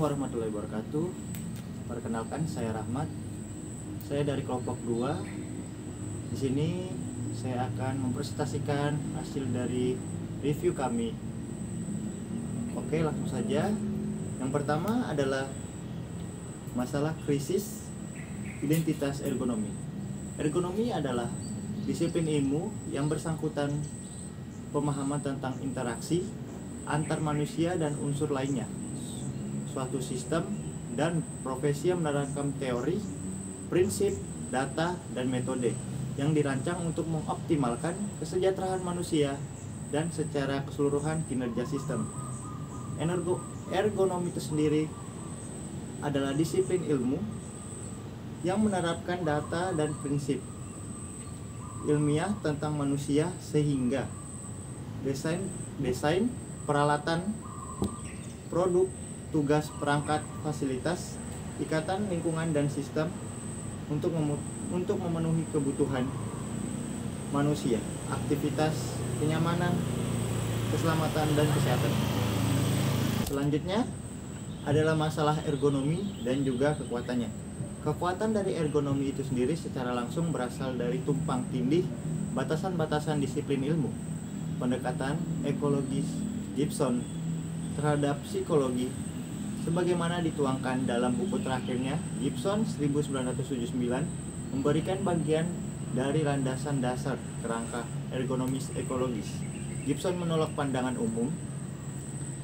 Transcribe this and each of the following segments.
Assalamualaikum warahmatullahi wabarakatuh. Perkenalkan, saya Rahmat. Saya dari kelompok 2. Di sini saya akan mempresentasikan hasil dari review kami. Oke, langsung saja. Yang pertama adalah masalah krisis identitas ergonomi. Ergonomi adalah disiplin ilmu yang bersangkutan pemahaman tentang interaksi antar manusia dan unsur lainnya, suatu sistem dan profesi yang menerapkan teori, prinsip, data, dan metode yang dirancang untuk mengoptimalkan kesejahteraan manusia dan secara keseluruhan kinerja sistem. Ergonomi itu sendiri adalah disiplin ilmu yang menerapkan data dan prinsip ilmiah tentang manusia sehingga desain peralatan, produk, tugas, perangkat, fasilitas, ikatan lingkungan dan sistem untuk memenuhi kebutuhan manusia, aktivitas, kenyamanan, keselamatan, dan kesehatan. Selanjutnya adalah masalah ergonomi dan juga kekuatannya. Kekuatan dari ergonomi itu sendiri secara langsung berasal dari tumpang tindih batasan-batasan disiplin ilmu, pendekatan ekologis Gibson terhadap psikologi sebagaimana dituangkan dalam buku terakhirnya. Gibson 1979 memberikan bagian dari landasan dasar kerangka ergonomis ekologis. Gibson menolak pandangan umum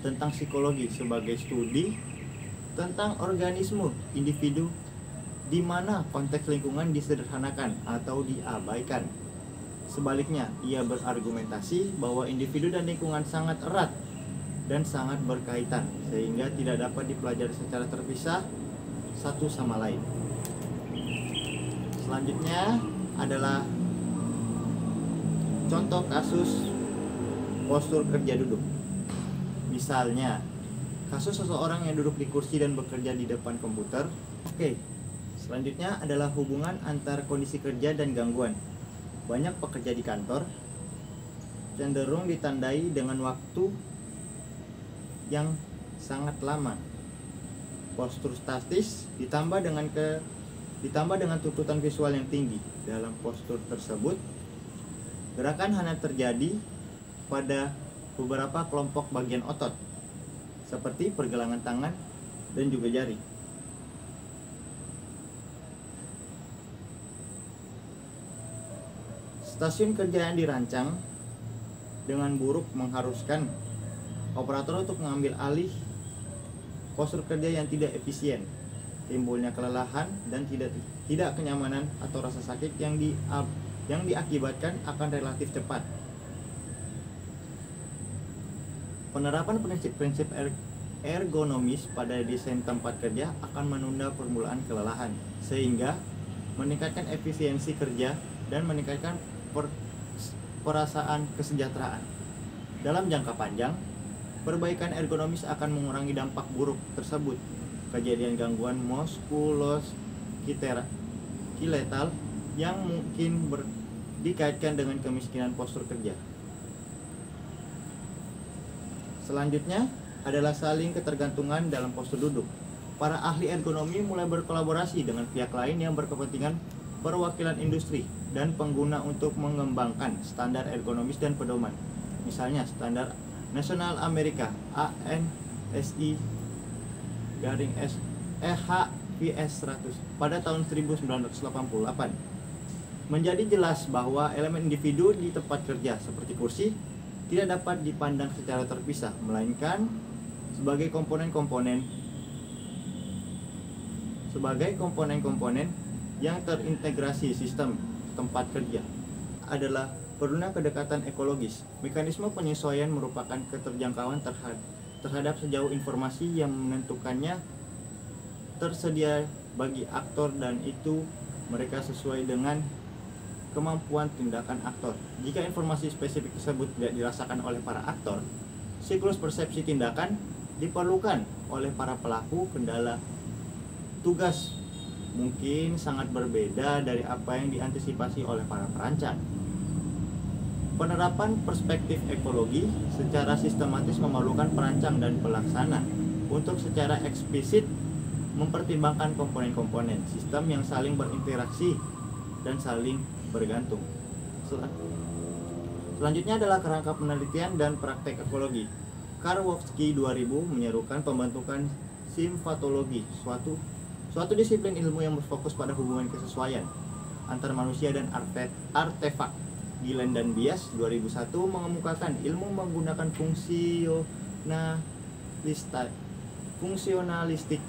tentang psikologi sebagai studi tentang organisme individu di mana konteks lingkungan disederhanakan atau diabaikan. Sebaliknya, ia berargumentasi bahwa individu dan lingkungan sangat erat dan sangat berkaitan sehingga tidak dapat dipelajari secara terpisah satu sama lain. Selanjutnya adalah contoh kasus postur kerja duduk. Misalnya, kasus seseorang yang duduk di kursi dan bekerja di depan komputer. Selanjutnya adalah hubungan antar kondisi kerja dan gangguan. Banyak pekerja di kantor cenderung ditandai dengan waktu yang sangat lama, postur statis ditambah dengan tuntutan visual yang tinggi. Dalam postur tersebut, gerakan hanya terjadi pada beberapa kelompok bagian otot seperti pergelangan tangan dan juga jari. Stasiun kerja yang dirancang dengan buruk mengharuskan operator untuk mengambil alih postur kerja yang tidak efisien. Timbulnya kelelahan dan tidak kenyamanan atau rasa sakit yang diakibatkan akan relatif cepat. Penerapan prinsip-prinsip ergonomis pada desain tempat kerja akan menunda permulaan kelelahan sehingga meningkatkan efisiensi kerja dan meningkatkan perasaan kesejahteraan. Dalam jangka panjang, perbaikan ergonomis akan mengurangi dampak buruk tersebut. Kejadian gangguan muskuloskeletal yang mungkin dikaitkan dengan kemiskinan postur kerja. Selanjutnya adalah saling ketergantungan dalam postur duduk. Para ahli ergonomi mulai berkolaborasi dengan pihak lain yang berkepentingan, perwakilan industri dan pengguna untuk mengembangkan standar ergonomis dan pedoman. Misalnya standar Nasional Amerika ANSI HVS 100 pada tahun 1988. Menjadi jelas bahwa elemen individu di tempat kerja seperti kursi tidak dapat dipandang secara terpisah, melainkan sebagai komponen-komponen yang terintegrasi sistem tempat kerja. Adalah perlunya kedekatan ekologis. Mekanisme penyesuaian merupakan keterjangkauan terhadap sejauh informasi yang menentukannya tersedia bagi aktor dan itu mereka sesuai dengan kemampuan tindakan aktor. Jika informasi spesifik tersebut tidak dirasakan oleh para aktor, siklus persepsi tindakan diperlukan oleh para pelaku. Kendala tugas mungkin sangat berbeda dari apa yang diantisipasi oleh para perancang. Penerapan perspektif ekologi secara sistematis memerlukan perancang dan pelaksana untuk secara eksplisit mempertimbangkan komponen-komponen sistem yang saling berinteraksi dan saling bergantung. Selanjutnya adalah kerangka penelitian dan praktek ekologi. Karwowski 2000 menyerukan pembentukan simfatologi, suatu disiplin ilmu yang berfokus pada hubungan kesesuaian antar manusia dan artefak. Gillen dan Bias 2001 mengemukakan ilmu menggunakan fungsionalistik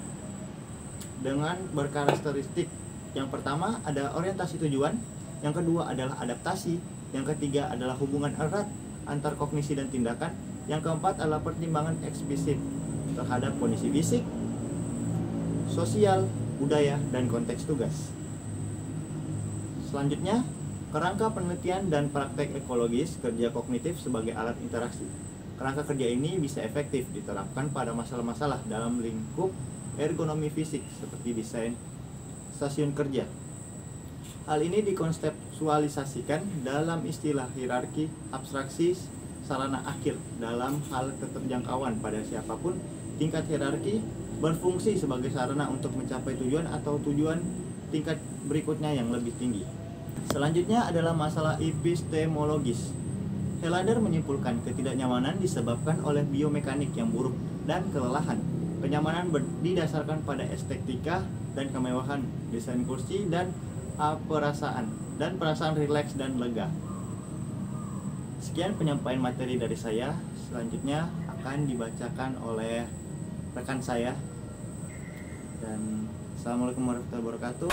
dengan berkarakteristik. Yang pertama ada orientasi tujuan, yang kedua adalah adaptasi, yang ketiga adalah hubungan erat antar kognisi dan tindakan, yang keempat adalah pertimbangan eksplisit terhadap kondisi fisik, sosial, budaya, dan konteks tugas. Selanjutnya, kerangka penelitian dan praktek ekologis kerja kognitif sebagai alat interaksi. Kerangka kerja ini bisa efektif diterapkan pada masalah-masalah dalam lingkup ergonomi fisik seperti desain stasiun kerja. Hal ini dikonseptualisasikan dalam istilah hierarki abstraksi sarana akhir dalam hal keterjangkauan pada siapapun. Tingkat hierarki berfungsi sebagai sarana untuk mencapai tujuan atau tujuan tingkat berikutnya yang lebih tinggi. Selanjutnya adalah masalah epistemologis. Helander menyimpulkan ketidaknyamanan disebabkan oleh biomekanik yang buruk dan kelelahan. Kenyamanan didasarkan pada estetika dan kemewahan, desain kursi dan perasaan rileks dan lega. Sekian penyampaian materi dari saya. Selanjutnya akan dibacakan oleh rekan saya. Dan assalamualaikum warahmatullahi wabarakatuh.